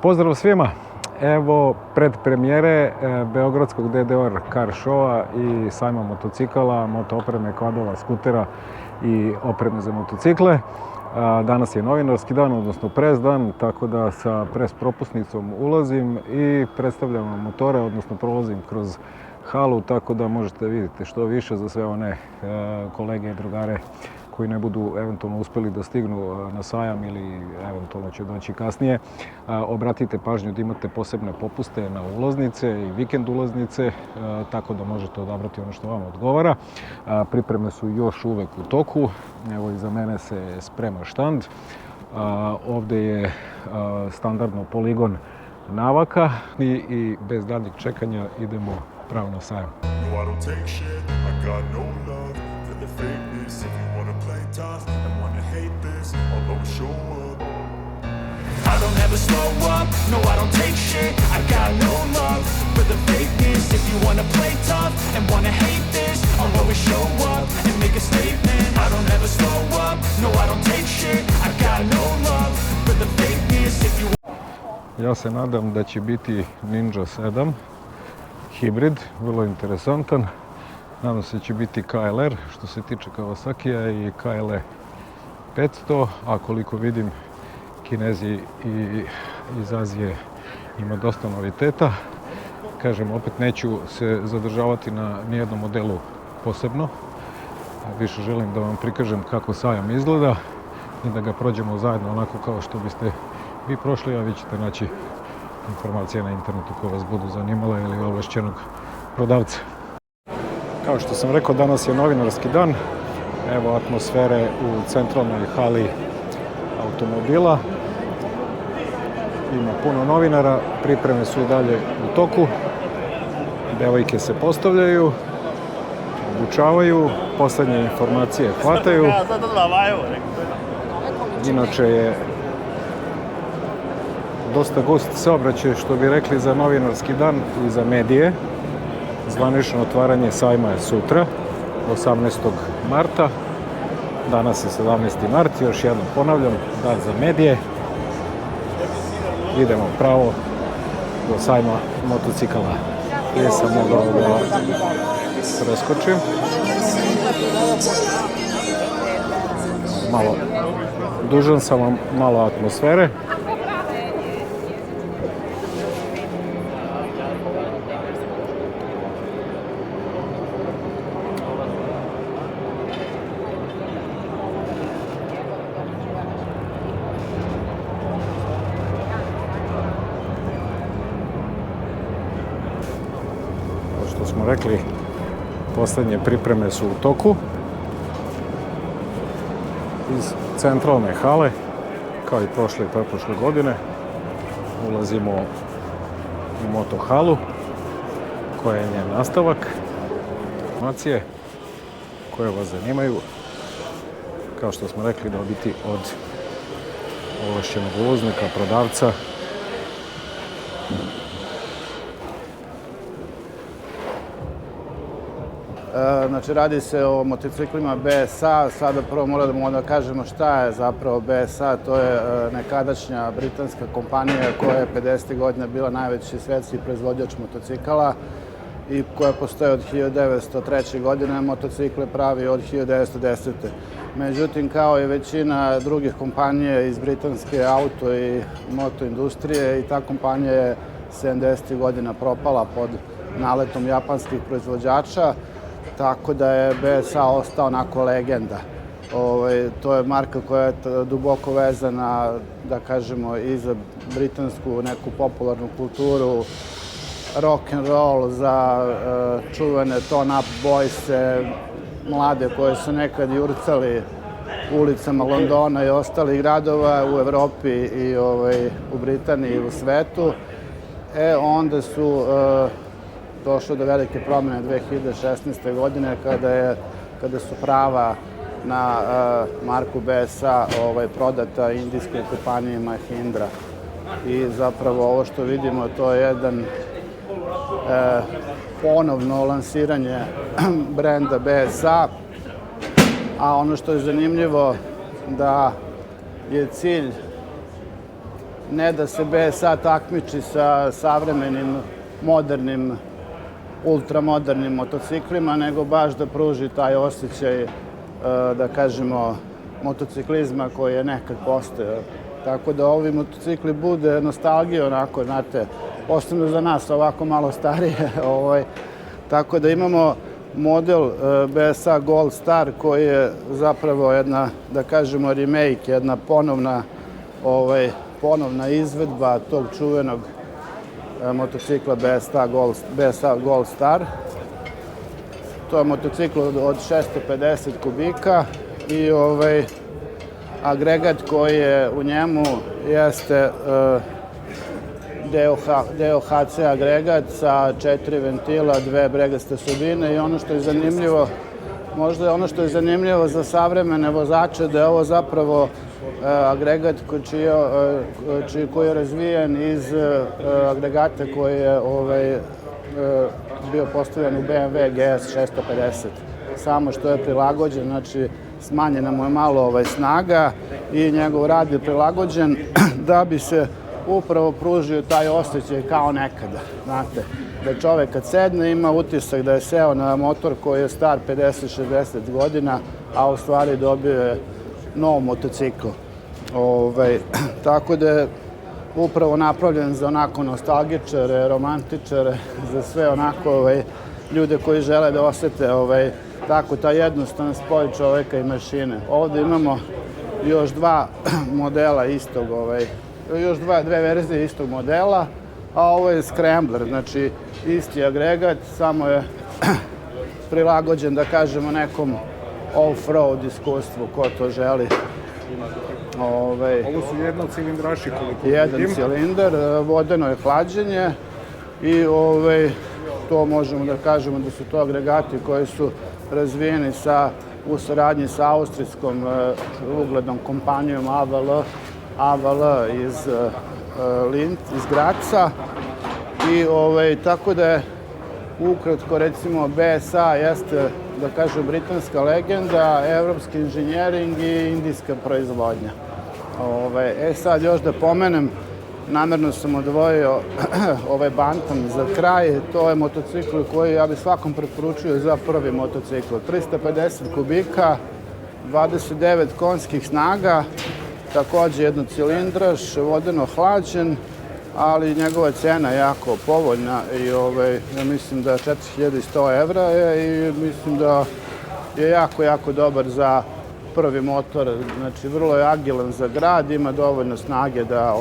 Pozdrav svima! Evo predpremijere Beogradskog DDR Car Showa i sajma motocikala, moto opreme, kvadova, skutera i opreme za motocikle. Danas je novinarski dan, odnosno pres dan, tako da sa pres propusnicom ulazim i predstavljam vam motore, odnosno prolazim kroz halu, tako da možete vidjeti što više za sve one kolege i drugare koji ne budu eventualno uspjeli da stignu na sajam ili eventualno će doći kasnije. Obratite pažnju da imate posebne popuste na ulaznice i vikend ulaznice, tako da možete odabrati ono što vam odgovara. Pripreme su još uvek u toku. Evo iza mene se sprema štand. Ovde je standardno poligon navaka i bez daljnjeg čekanja idemo pravo na sajam. I don't ever slow up, no I don't take shit. I got no love for the fakeness. If you wanna play tough and wanna hate this, I'll always show up and make a statement. I don't ever slow up, no I don't take shit. I got no love for the fakeness. If you Ja se nadam da će biti Ninja 7 hibrid, vrlo interesantan. Nadam se da će biti KLR što se tiče Kawasakija i KLE 500, a koliko vidim Kinezi iz Azije ima dosta noviteta. Kažem, opet neću se zadržavati na nijednom modelu posebno. Više želim da vam prikažem kako sajam izgleda i da ga prođemo zajedno onako kao što biste vi prošli, a vi ćete naći informacije na internetu koje vas budu zanimale ili ovlašćenog prodavca. Kao što sam rekao, danas je novinarski dan. Evo atmosfere u centralnoj hali automobila. Ima puno novinara, pripreme su i dalje u toku. Devojke se postavljaju, obučavaju, poslednje informacije hvataju. Inače je dosta gust saobraćaj, što bi rekli, za novinarski dan i za medije. Zvanično otvaranje sajma je sutra, 18. marta. Danas je 17. mart, još jednom ponavljam, dan za medije. Idemo pravo do sajma motocikala. Nisam mogao da preskočim. Dužan sam vam malo atmosfere. Što smo rekli, poslednje pripreme su u toku. Iz centralne hale, kao i prošle godine, ulazimo u motohalu, koja je njen nastavak. Informacije koje vas zanimaju, kao što smo rekli, dobiti od ovlašćenog uvoznika, prodavca. Znači, radi se o motociklima BSA. Sada prvo moramo da kažemo šta je zapravo BSA. To je nekadašnja britanska kompanija koja je 50. godina bila najveći svetski proizvođač motocikala i koja postoje od 1903. godine, motocikle pravi od 1910. Međutim, kao i većina drugih kompanija iz britanske auto i moto industrije, i ta kompanija je 70. godina propala pod naletom japanskih proizvođača, tako da je BSA ostao onako legenda. To je marka koja je duboko vezana, da kažemo, i za britansku neku popularnu kulturu, rock and roll, za čuvene Tone-Up Boyse, mlade koje su nekad jurcali ulicama Londona i ostalih gradova u Evropi i u Britaniji i u svetu. Onda su došlo do velike promjene 2016. godine kada su prava na marku BSA prodata indijskoj kompaniji Mahindra. I zapravo ovo što vidimo, to je jedan ponovno lansiranje brenda BSA, a ono što je zanimljivo da je cilj ne da se BSA takmiči sa savremenim, modernim, ultramodernim motociklima, nego baš da pruži taj osjećaj, da kažemo, motociklizma koji je nekad postojao. Tako da ovi motocikli bude nostalgija, onako, znate, posebno za nas, ovako malo starije. Tako da imamo model BSA Gold Star koji je zapravo jedna, da kažemo, remake, jedna ponovna izvedba tog čuvenog motocikla BSA Gold Star. To je motocikl od 650 kubika i agregat koji je u njemu jeste deo HC agregat sa 4 ventila, 2 bregaste subine i ono što je zanimljivo, možda je ono što je zanimljivo za savremene vozače, da je ovo zapravo agregat koji je razvijen iz agregata koji je bio postavljen u BMW GS 650. Samo što je prilagođen, znači smanjena mu je malo snaga i njegov rad je prilagođen da bi se upravo pružio taj osjećaj kao nekada. Znate, da čovek kad sedne ima utisak da je seo na motor koji je star 50-60 godina, a u stvari dobio je nov motocikl. Tako da je upravo napravljen za onako nostalgičare, romantičare, za sve onako ljude koji žele da osete tako taj jednostavan spoj čoveka i mašine. Ovde imamo još dva modela istog, još dve verzije istog modela, a ovo je Scrambler, znači isti agregat, samo je prilagođen, da kažemo, nekom off-road iskustvu, ko to želi. Ovo su jednocilindraši koliko vidim. Jedan cilindar, vodeno je hlađenje i to možemo da kažemo da su to agregati koji su razvijeni u saradnji sa austrijskom uglednom kompanijom AVL iz Graca. I tako da je ukratko, recimo, BSA jeste, da kažem, britanska legenda, evropski inženjering i indijska proizvodnja. Sad još da pomenem, namerno sam odvojio ovaj Bantam za kraj, to je motocikl koji ja bih svakom preporučio za prvi motocikl. 350 kubika, 29 konjskih snaga, takođe jednocilindraš, vodeno hlađen, ali njegova cena je jako povoljna i ja mislim da je 4100 evra i mislim da je jako dobar za prvi motor. Znači, vrlo je agilan za grad, ima dovoljno snage da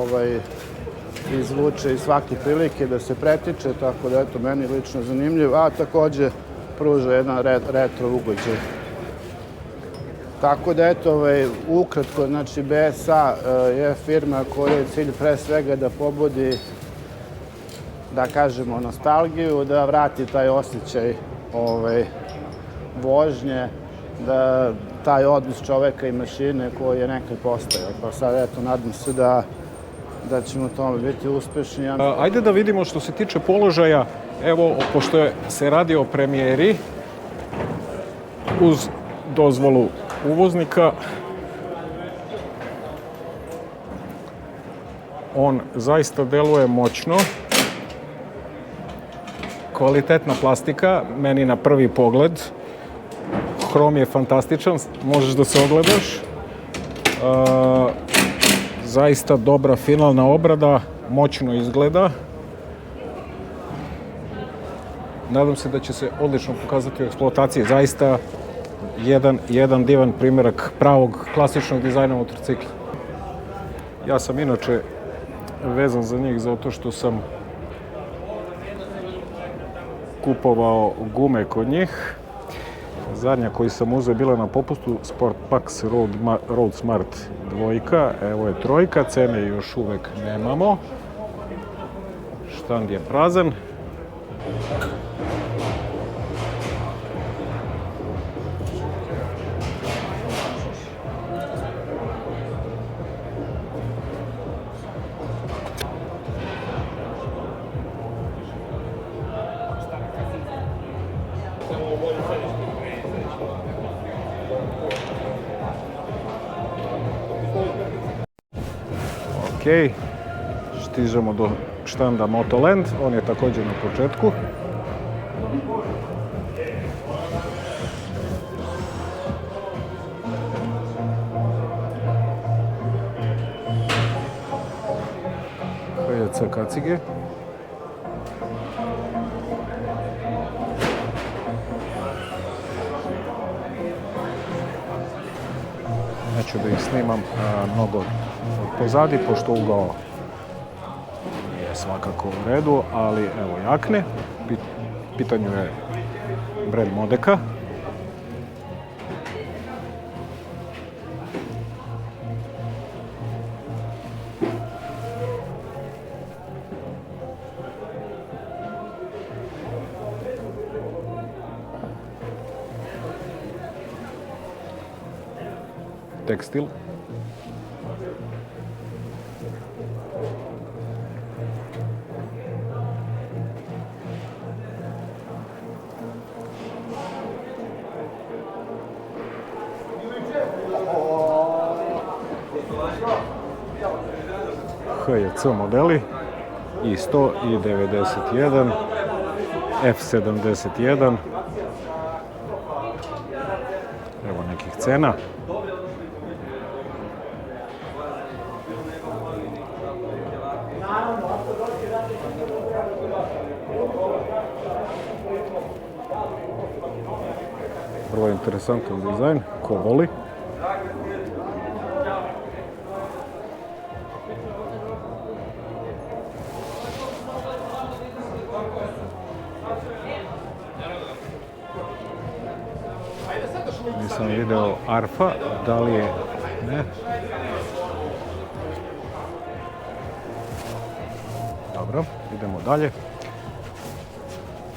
izvuče iz svake prilike, da se pretiče, tako da, eto, meni lično zanimljiv, a takođe pruža jedan retro ugođaj. Tako da, eto, ukratko, znači, BSA je firma koja je cilj pre svega da pobudi, da kažemo, nostalgiju, da vrati taj osjećaj vožnje, da taj odnos čoveka i mašine koji je nekad postojao. Pa sad, eto, nadam se da ćemo u tome biti uspešni. Ajde da vidimo što se tiče položaja. Evo, pošto se radi o premijeri, uz dozvolu uvoznika, on zaista deluje moćno. Kvalitetna plastika, meni na prvi pogled. Hrom je fantastičan, možeš da se ogledaš. Zaista dobra finalna obrada, moćno izgleda. Nadam se da će se odlično pokazati u eksploataciji. Zaista jedan divan primjerak pravog klasičnog dizajna motocikla. Ja sam inače vezan za njih zato što sam kupovao gume kod njih. Zadnja koju sam uzeo bila na popustu Sport Pax Road Smart 2. Evo je 3. Cene još uvek nemamo. Štand je prazan. Ok, stižemo do štanda Motoland, on je također na početku. HJC kacige. Neću da ih snimam mnogo pozadi, pošto ugao je svakako u redu, ali evo jakne. Pitanju je brand Modeka. Tekstil. HJC modeli i 100 i 91, F71. Evo nekih cena. Vrlo interesantan dizajn, ko voli. Nisam video Arfa, da li je... ne. Dobro, idemo dalje.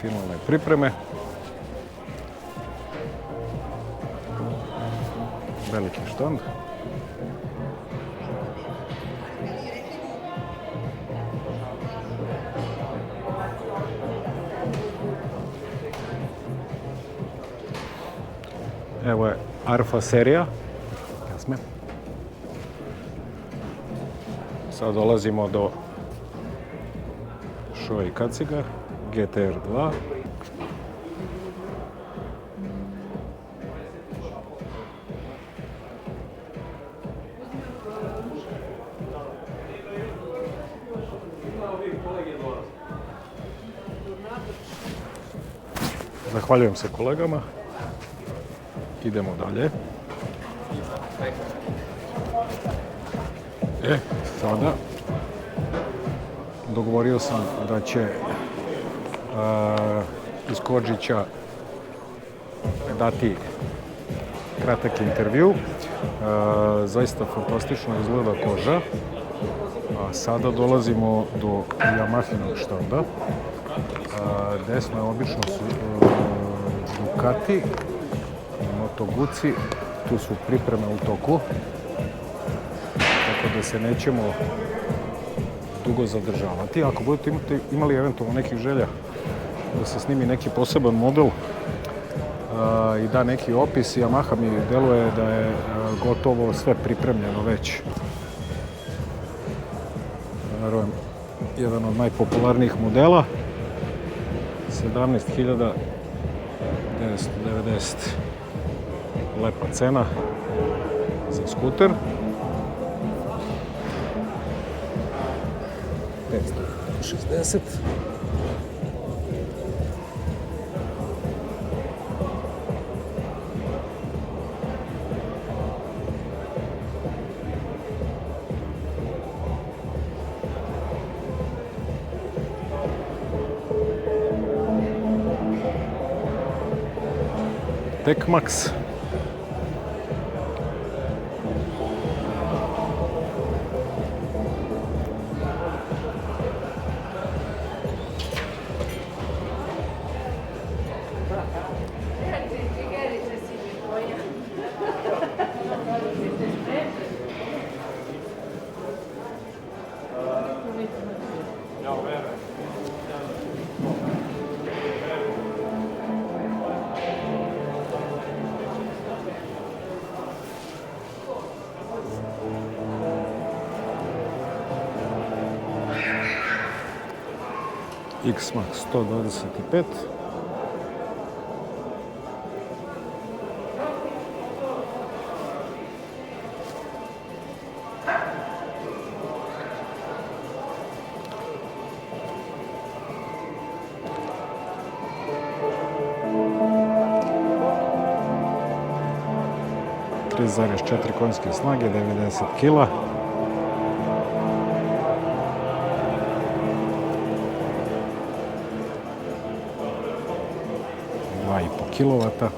Finalne pripreme. Veliki štand. Evo je Arfa serija. Jasme. Sad dolazimo do Shoei kaciga GTR 2. Zahvaljujem se kolegama. Idemo dalje. Sada dogovorio sam da će iz Kodžića dati kratak intervju. Zaista fantastično izgleda koža. A sada dolazimo do Yamahinog štanda. Desno je obično su Ducati i Moto Guzzi. Tu su pripreme u toku. Tako da se nećemo dugo zadržavati. Ako budete imali eventualno nekih želja da se snimi neki poseban model i da neki opis, Yamaha mi deluje da je gotovo sve pripremljeno već. Verujem, jedan od najpopularnijih modela. 17.990. Lepa cena za skuter. 560. Tekmax. X-Max 125. ...3,4 konjske snage, 90 kila. Kilovata.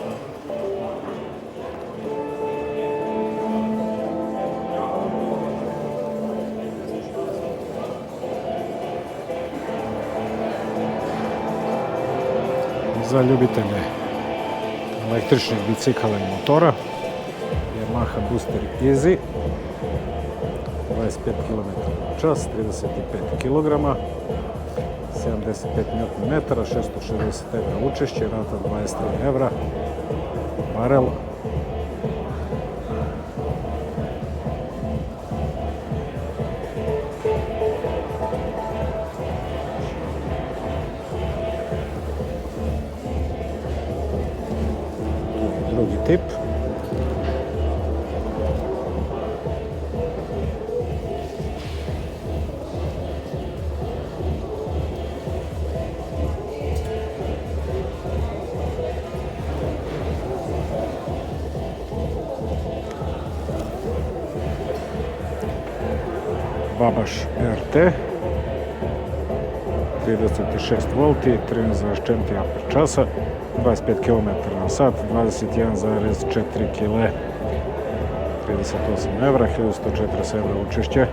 Za ljubitelje električnih bicikala i motora Yamaha Booster Easy 25 km/h, 35 kg, 75 Nm, 660 € učešće, rata 23 €, barel. Drugi tip. Babaš RT, 36 V, 13,4 Ah, 25 km/h, 21,4 kg, 38 €, 1140 € učešće.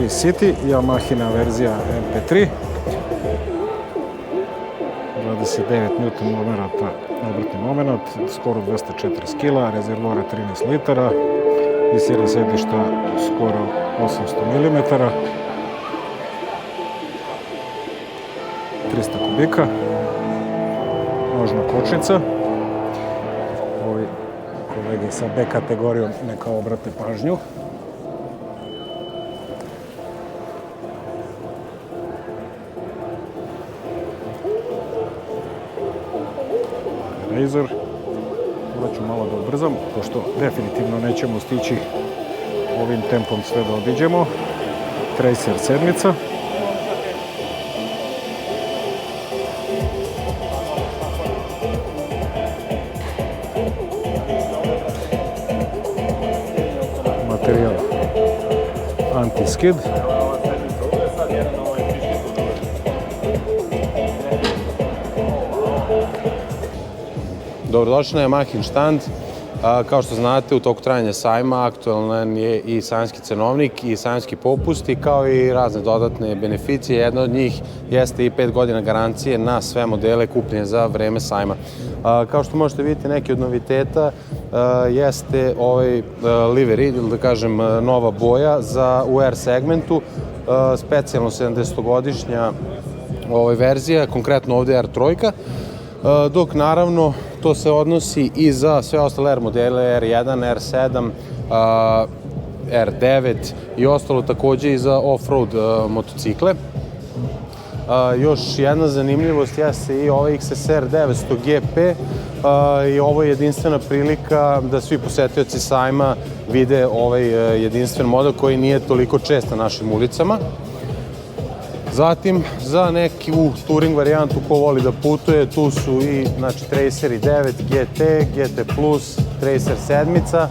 City, Yamahina verzija MP3, 29 Nm obrtni moment, skoro 240 kg, rezervoara 13 litara, visina sedišta skoro 800 mm, 300 kubika, nožna kočnica. Ovi kolege sa B kategorijom neka obrate pažnju. Razor. Morat ću malo da ubrzam, pošto definitivno nećemo stići ovim tempom sve da obiđemo. Tracer 7. Materijal anti-skid. Dobrodošli na Yamahin štand. Kao što znate, u toku trajanja sajma aktualan je i sajamski cenovnik i sajamski popusti, kao i razne dodatne beneficije. Jedna od njih jeste i 5 godina garancije na sve modele kupljene za vreme sajma. Kao što možete vidjeti, neki od noviteta jeste ovaj livery, ili da kažem nova boja u R segmentu, specijalno 70-godišnja verzija, konkretno ovde R trojka, dok naravno to se odnosi i za sve ostale R modele, R1, R7, R9 i ostalo, takođe i za off-road motocikle. Još jedna zanimljivost jeste i ovaj XSR 900 GP i ovo je jedinstvena prilika da svi posetioci sajma vide ovaj jedinstven model koji nije toliko čest na našim ulicama. Zatim, za neku touring varijantu ko voli da putuje, tu su i Tracer 9, GT, GT+, Tracer 7.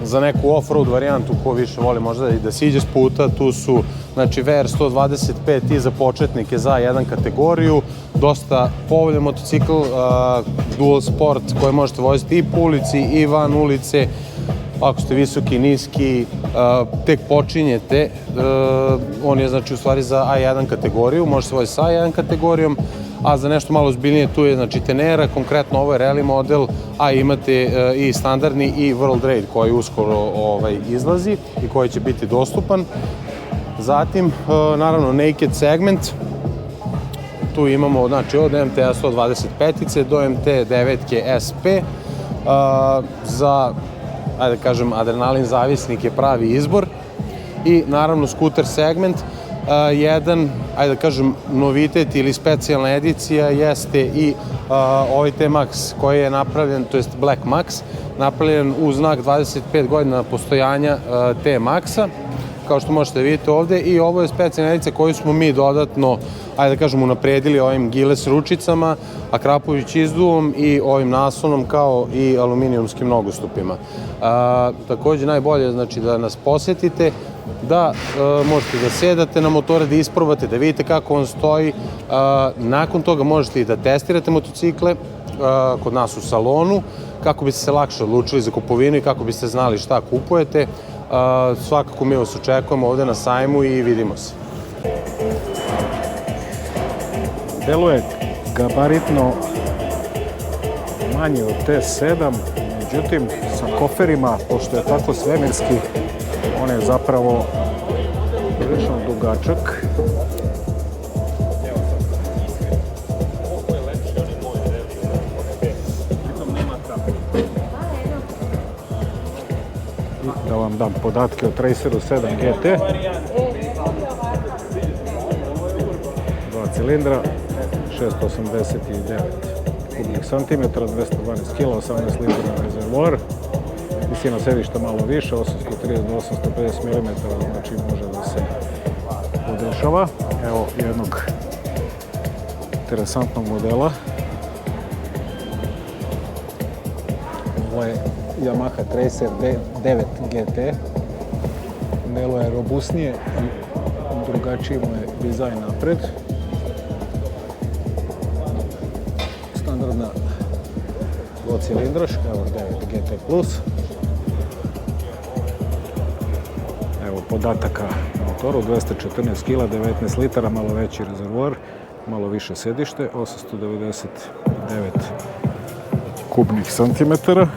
Za neku off-road varijantu ko više voli možda i da siđe s puta, tu su VR 125 i za početnike za jedan kategoriju. Dosta povoljan motocikl, dual sport koji možete voziti i po ulici i van ulice. Ako ste visoki, niski, tek počinjete, on je u stvari za A1 kategoriju, može se voziti sa A1 kategorijom, a za nešto malo ozbiljnije tu je Tenera, konkretno ovo je rally model, a imate i standardni i World Raid koji uskoro izlazi i koji će biti dostupan. Zatim, naravno, Naked segment, tu imamo znači, od MT-a 125 do MT-9 SP. Za, ajde kažem, adrenalin zavisnik je pravi izbor. I naravno skuter segment. Jedan, ajde da kažem, novitet ili specijalna edicija jeste i ovaj T-Max koji je napravljen, to jest Black Max, napravljen u znak 25 godina postojanja T-Maxa, kao što možete vidjeti ovde, i ovo je specijalna edicija koju smo mi dodatno, ajde da kažem, unapredili ovim Giles ručicama, Akrapović izduvom i ovim naslonom kao i aluminijumskim nogostupima. Takođe najbolje je znači, da nas posetite, da možete da sedate na motore, da isprobate, da vidite kako on stoji. Nakon toga možete i da testirate motocikle kod nas u salonu, kako biste se lakše odlučili za kupovinu i kako biste znali šta kupujete. Svakako mi vas očekujemo ovde na sajmu i vidimo se. Deluje gabaritno manji od T7, međutim sa koferima, pošto je tako svemirski, on je zapravo prilično dugačak. I da vam dam podatke o Traceru 7 GT. 2 cilindra, 689 kubnih santimetara, 212 kg, 18 litara rezervoar. Visina sedišta malo više, 830 do 850 mm, znači može da se podešava. Evo jednog interesantnog modela. Ovo je Yamaha Tracer 9 GT. Modelo je robusnije i drugačiji mu je dizajn napred. Standardna dvocilindraška, evo 9 GT+. Evo podataka na motoru, 214 kg, 19 litara, malo veći rezervoar, malo više sedište, 899 kubnih santimetara.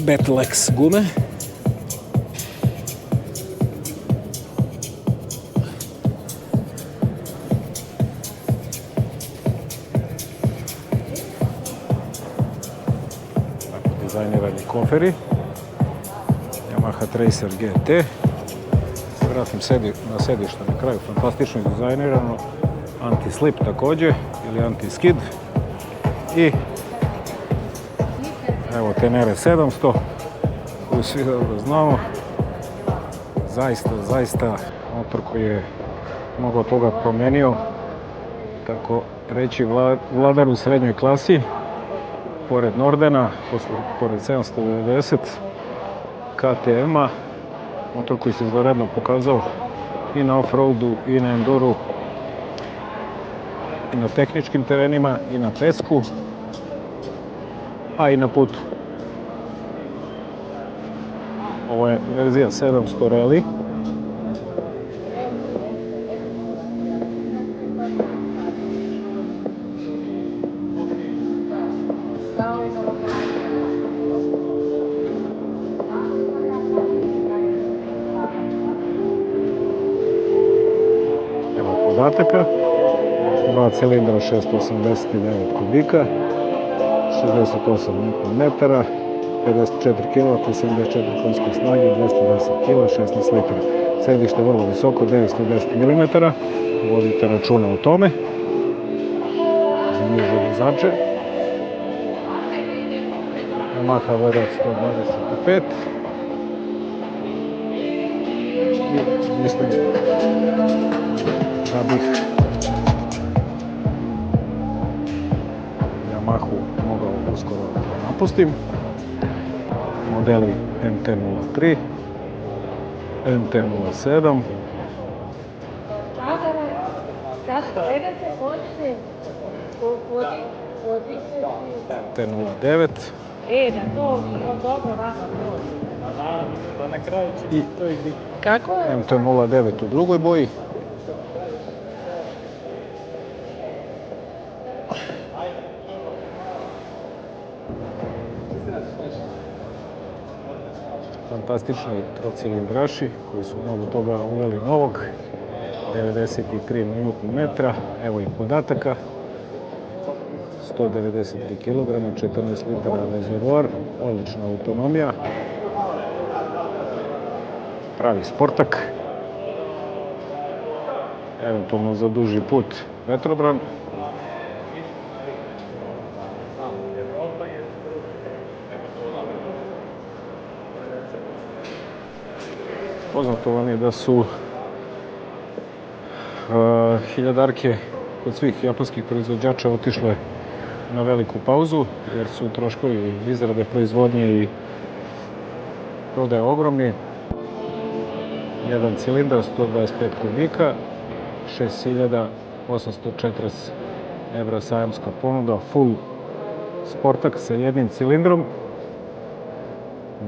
Battlex gume. Dizajnirani koferi. Yamaha Tracer GT. Vratim na sedište na kraju, fantastično dizajnirano. Anti-slip također, ili anti-skid. I evo Tenere 700, koju svi dobro znamo. Zaista motor koji je mnogo toga promenio, tako reći vladar u srednjoj klasi, pored Nordena, pored 790 KTM-a, motor koji se izvanredno pokazao i na off-roadu i na enduru, i na tehničkim terenima, i na pesku, a i na putu. Ovo je verzija 700 Rally. Evo podataka. 2 cilindra, 689 kubika, 68 Nm, 54 kW, 74 konjskih snage, 210 kg, 16 litara. Sedište vrlo visoko, 910 mm. Vodite računa o tome. Za niže vozače. Yamaha VRF 125. I mislim da bih Yamahu mogao uskoro da napustim. Modeli MT-03, MT-07, MT-09 i MT-09 u drugoj boji. fantastični trocilindraši koji su mnogo toga uveli novog. 93 Nm, evo i podataka. 193 kg, 14 litara rezervoar, odlična autonomija. Pravi sportak. Eventualno za duži put vetrobran. Poznato vam je da su hiljadarke kod svih japanskih proizvođača otišle na veliku pauzu, jer su troškovi izrade, proizvodnje i prodaje ogromni. Jedan cilindar, 125 kubika, 6.840 € sajamska ponuda, full sportak sa jednim cilindrom,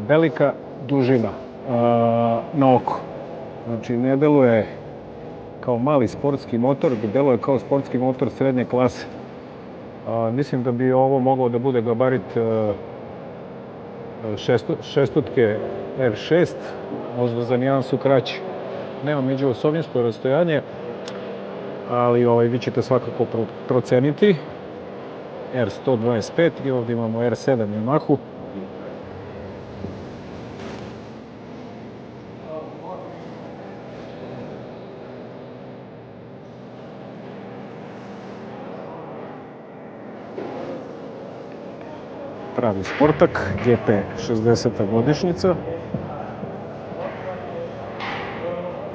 velika dužina na oko. Znači, ne deluje kao mali sportski motor, deluje kao sportski motor srednje klase. Mislim da bi ovo moglo da bude gabarit šestotke R6, možda za nijansu kraći. Nema međuosovinsko rastojanje, ali vi ćete svakako proceniti. R125 i ovdje imamo R7 Yamahu. Pravi sportak, GP 60. godišnjica.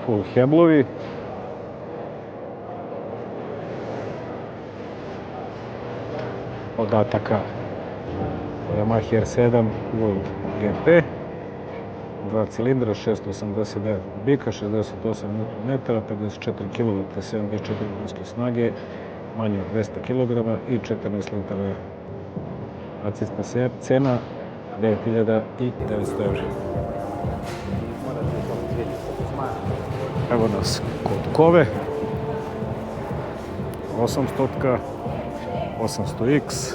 Full heblovi. Podataka Yamaha R7 World GP. 2 cilindra, 689 kubika, 68 Nm, 54 kW, 74 konjske snage, manje od 200 kg i 14 litara. Akcijska cena 9.900 €. Evo nas kod Kove. 800, 800X.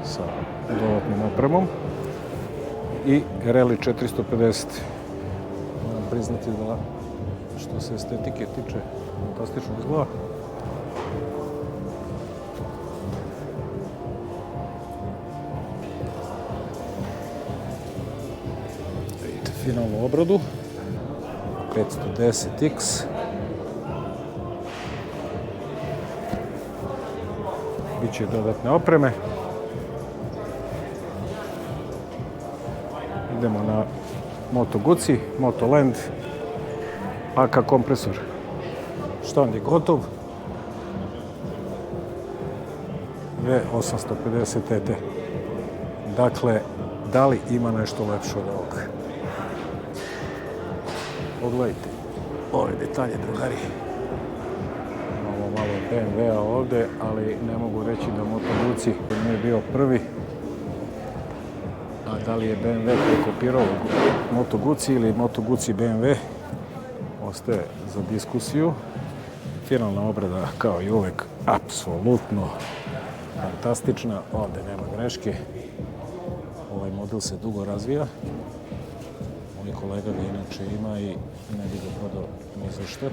sa dodatnom opremom i Rally 450. Moram priznati da što se estetike tiče, fantastično izgleda. Vidite finalnu obradu. 510X. Biće dodatne opreme. Idemo na Moto Guzzi, Moto Land, AK kompresor. Štand je gotov. V850 TT. Dakle, da li ima nešto lepše od ovog? Pogledajte ove detalje, drugari. Malo BMW-a ovde, ali ne mogu reći da Moto Guzzi nije bio prvi. A da li je BMW prekopirao Moto Guzzi ili Moto Guzzi BMW, ostaje za diskusiju. Finalna obrada, kao i uvek, apsolutno fantastična. Ovde nema greške. Ovaj model se dugo razvija. Moj kolega ga inače ima i ne bi ga prodao ni za što.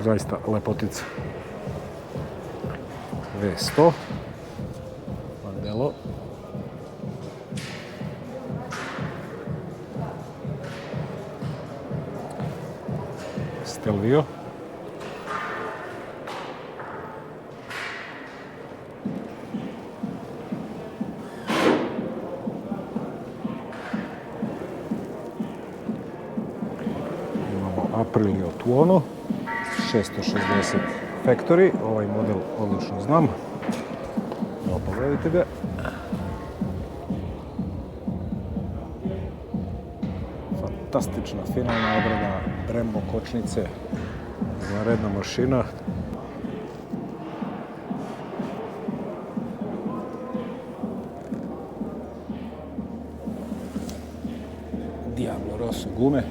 Zaista lepotica. V100. Mandelo. Stelvio. Imamo Aprilia Tuono. 660 Factory, ovaj model odlično znam. Evo, pogledajte ga. Fantastična finalna obrada, Brembo kočnice, izvanredna mašina. Diablo Rosso gume.